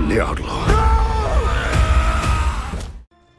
I'm the outlaw.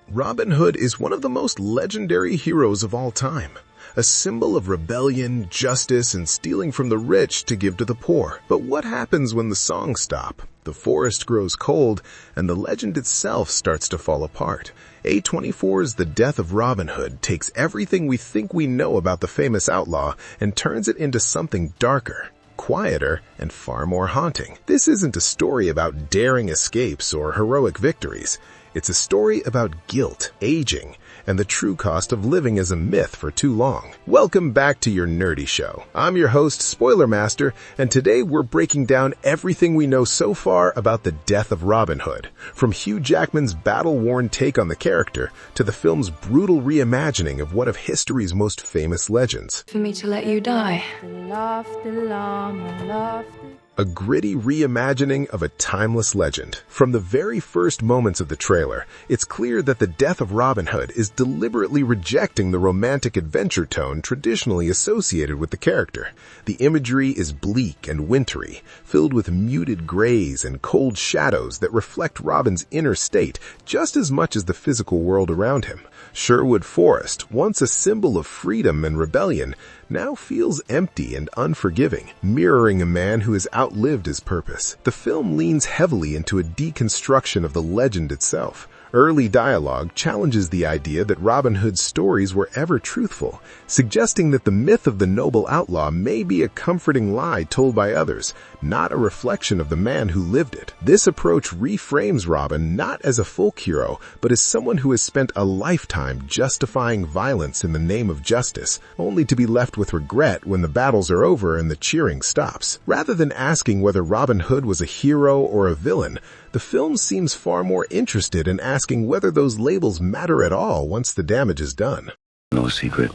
Robin Hood is one of the most legendary heroes of all time, a symbol of rebellion, justice, and stealing from the rich to give to the poor. But what happens when the songs stop, the forest grows cold, and the legend itself starts to fall apart? A24's The Death of Robin Hood takes everything we think we know about the famous outlaw and turns it into something darker, quieter, and far more haunting. This isn't a story about daring escapes or heroic victories. It's a story about guilt, aging, and the true cost of living as a myth for too long. Welcome back to your nerdy show. I'm your host, Spoiler Master, and today we're breaking down everything we know so far about the death of Robin Hood, from Hugh Jackman's battle-worn take on the character to the film's brutal reimagining of one of history's most famous legends. For me to let you die. A gritty reimagining of a timeless legend. From the very first moments of the trailer, it's clear that the death of Robin Hood is deliberately rejecting the romantic adventure tone traditionally associated with the character. The imagery is bleak and wintry, filled with muted grays and cold shadows that reflect Robin's inner state just as much as the physical world around him. Sherwood Forest, once a symbol of freedom and rebellion, now feels empty and unforgiving, mirroring a man who has outlived his purpose. The film leans heavily into a deconstruction of the legend itself. Early dialogue challenges the idea that Robin Hood's stories were ever truthful, suggesting that the myth of the noble outlaw may be a comforting lie told by others, not a reflection of the man who lived it. This approach reframes Robin not as a folk hero, but as someone who has spent a lifetime justifying violence in the name of justice, only to be left with regret when the battles are over and the cheering stops. Rather than asking whether Robin Hood was a hero or a villain, the film seems far more interested in asking whether those labels matter at all once the damage is done. No secret.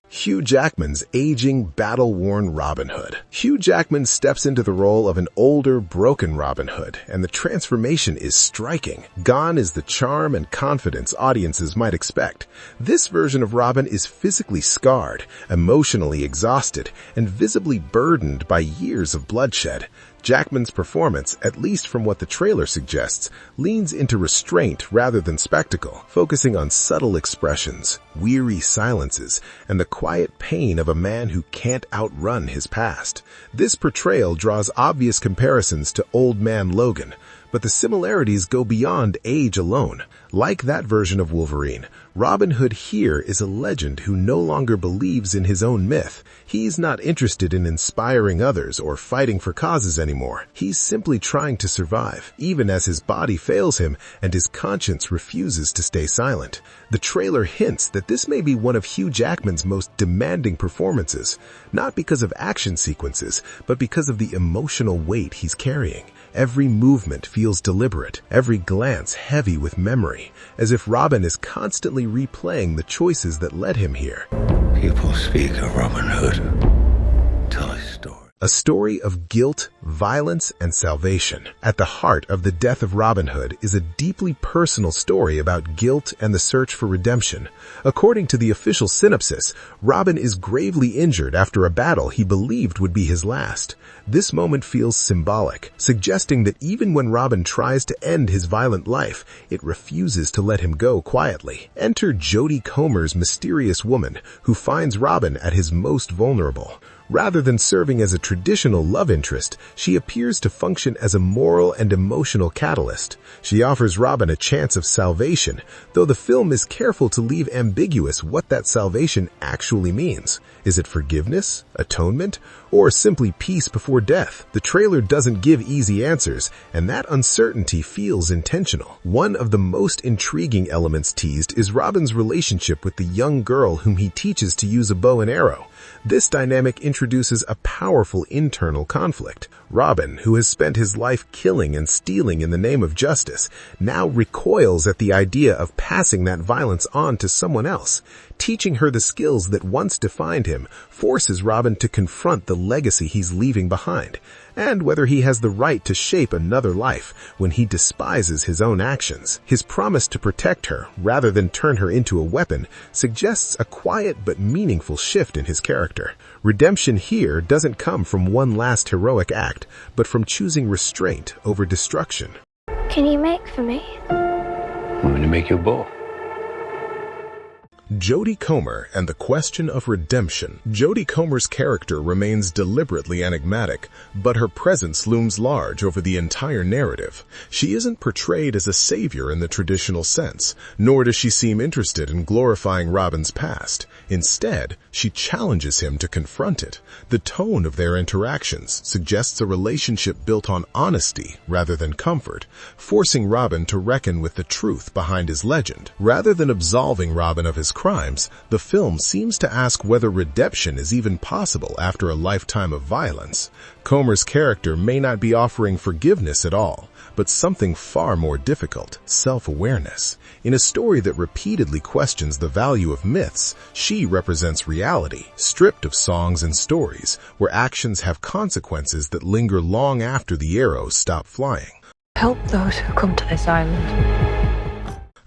Hugh Jackman's aging, battle-worn Robin Hood. Hugh Jackman steps into the role of an older, broken Robin Hood, and the transformation is striking. Gone is the charm and confidence audiences might expect. This version of Robin is physically scarred, emotionally exhausted, and visibly burdened by years of bloodshed. Jackman's performance, at least from what the trailer suggests, leans into restraint rather than spectacle, focusing on subtle expressions, weary silences, and the quiet pain of a man who can't outrun his past. This portrayal draws obvious comparisons to Old Man Logan, but the similarities go beyond age alone. Like that version of Wolverine, Robin Hood here is a legend who no longer believes in his own myth. He's not interested in inspiring others or fighting for causes anymore. He's simply trying to survive, even as his body fails him and his conscience refuses to stay silent. The trailer hints that this may be one of Hugh Jackman's most demanding performances, not because of action sequences, but because of the emotional weight he's carrying. Every movement feels deliberate, every glance heavy with memory, as if Robin is constantly replaying the choices that led him here. People speak of Robin Hood. Tell a story. A story of guilt, violence, and salvation. At the heart of The Death of Robin Hood is a deeply personal story about guilt and the search for redemption. According to the official synopsis, Robin is gravely injured after a battle he believed would be his last. This moment feels symbolic, suggesting that even when Robin tries to end his violent life, it refuses to let him go quietly. Enter Jodie Comer's mysterious woman, who finds Robin at his most vulnerable. Rather than serving as a traditional love interest, she appears to function as a moral and emotional catalyst. She offers Robin a chance of salvation, though the film is careful to leave ambiguous what that salvation actually means. Is it forgiveness, atonement, or simply peace before death? The trailer doesn't give easy answers, and that uncertainty feels intentional. One of the most intriguing elements teased is Robin's relationship with the young girl whom he teaches to use a bow and arrow. This dynamic introduces a powerful internal conflict. Robin, who has spent his life killing and stealing in the name of justice, now recoils at the idea of passing that violence on to someone else. Teaching her the skills that once defined him forces Robin to confront the legacy he's leaving behind. and whether he has the right to shape another life when he despises his own actions. His promise to protect her, rather than turn her into a weapon, suggests a quiet but meaningful shift in his character. Redemption here doesn't come from one last heroic act, but from choosing restraint over destruction. Can you make for me? I'm going to make you a bow. Jodie Comer and the question of redemption. Jodie Comer's character remains deliberately enigmatic, but her presence looms large over the entire narrative. She isn't portrayed as a savior in the traditional sense, nor does she seem interested in glorifying Robin's past. Instead, she challenges him to confront it. The tone of their interactions suggests a relationship built on honesty rather than comfort, forcing Robin to reckon with the truth behind his legend. Rather than absolving Robin of his crimes, the film seems to ask whether redemption is even possible after a lifetime of violence. Comer's character may not be offering forgiveness at all, but something far more difficult: self-awareness. In a story that repeatedly questions the value of myths, she represents reality, stripped of songs and stories, where actions have consequences that linger long after the arrows stop flying. Help those who come to this island.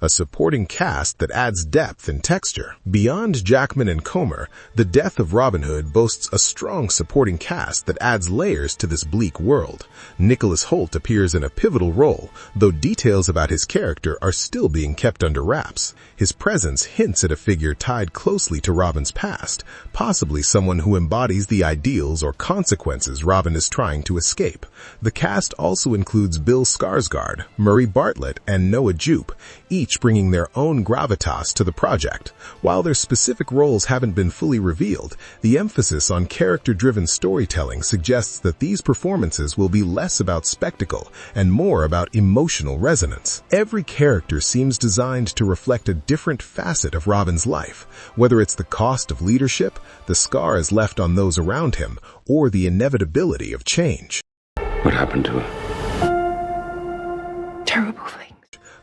A supporting cast that adds depth and texture. Beyond Jackman and Comer, The Death of Robin Hood boasts a strong supporting cast that adds layers to this bleak world. Nicholas Hoult appears in a pivotal role, though details about his character are still being kept under wraps. His presence hints at a figure tied closely to Robin's past, possibly someone who embodies the ideals or consequences Robin is trying to escape. The cast also includes Bill Skarsgård, Murray Bartlett, and Noah Jupe, each bringing their own gravitas to the project. While their specific roles haven't been fully revealed, the emphasis on character-driven storytelling suggests that these performances will be less about spectacle and more about emotional resonance. Every character seems designed to reflect a different facet of Robin's life, whether it's the cost of leadership, the scars left on those around him, or the inevitability of change. What happened to her? Terrible thing.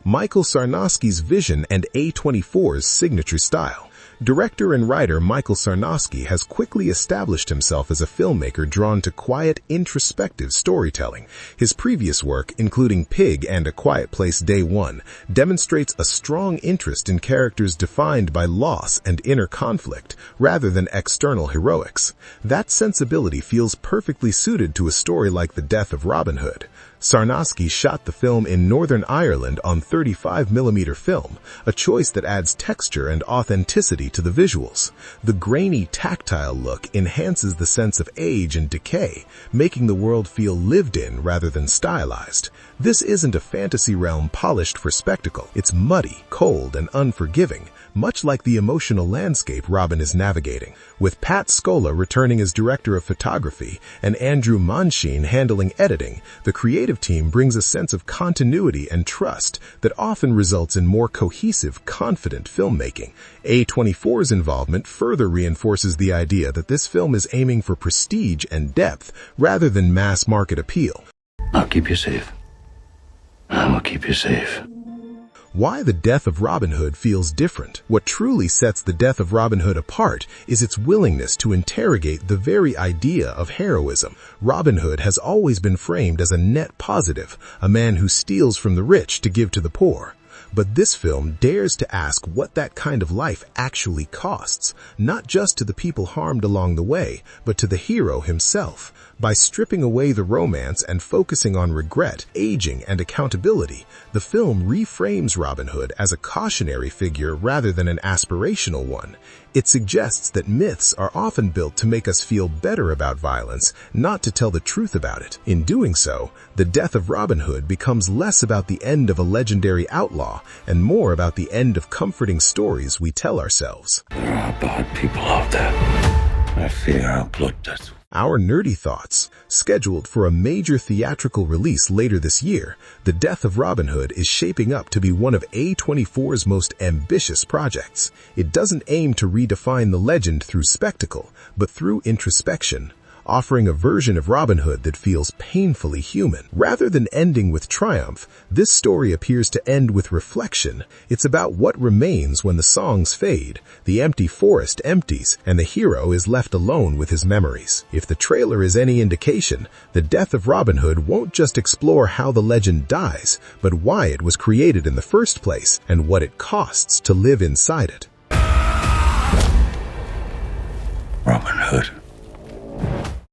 Michael Sarnowski's vision and A24's signature style. Director and writer Michael Sarnowski has quickly established himself as a filmmaker drawn to quiet, introspective storytelling. His previous work, including Pig and A Quiet Place Day One, demonstrates a strong interest in characters defined by loss and inner conflict, rather than external heroics. That sensibility feels perfectly suited to a story like The Death of Robin Hood. Sarnowski shot the film in Northern Ireland on 35mm film, a choice that adds texture and authenticity to the visuals. The grainy, tactile look enhances the sense of age and decay, making the world feel lived in rather than stylized. This isn't a fantasy realm polished for spectacle. It's muddy, cold, and unforgiving, much like the emotional landscape Robin is navigating. With Pat Scola returning as director of photography and Andrew Mansheen handling editing, the creative team brings a sense of continuity and trust that often results in more cohesive, confident filmmaking. A24's involvement further reinforces the idea that this film is aiming for prestige and depth rather than mass market appeal. I'll keep you safe. I'm gonna keep you safe. Why The Death of Robin Hood feels different. What truly sets The Death of Robin Hood apart is its willingness to interrogate the very idea of heroism. Robin Hood has always been framed as a net positive, a man who steals from the rich to give to the poor. But this film dares to ask what that kind of life actually costs, not just to the people harmed along the way, but to the hero himself. By stripping away the romance and focusing on regret, aging, and accountability, the film reframes Robin Hood as a cautionary figure rather than an aspirational one. It suggests that myths are often built to make us feel better about violence, not to tell the truth about it. In doing so, The Death of Robin Hood becomes less about the end of a legendary outlaw and more about the end of comforting stories we tell ourselves. There are bad people out there. I fear our blood debt. Our nerdy thoughts. Scheduled for a major theatrical release later this year, The Death of Robin Hood is shaping up to be one of A24's most ambitious projects. It doesn't aim to redefine the legend through spectacle, but through introspection. offering a version of Robin Hood that feels painfully human. Rather than ending with triumph, this story appears to end with reflection. It's about what remains when the songs fade, the empty forest empties, and the hero is left alone with his memories. If the trailer is any indication, The Death of Robin Hood won't just explore how the legend dies, but why it was created in the first place and what it costs to live inside it. Robin Hood.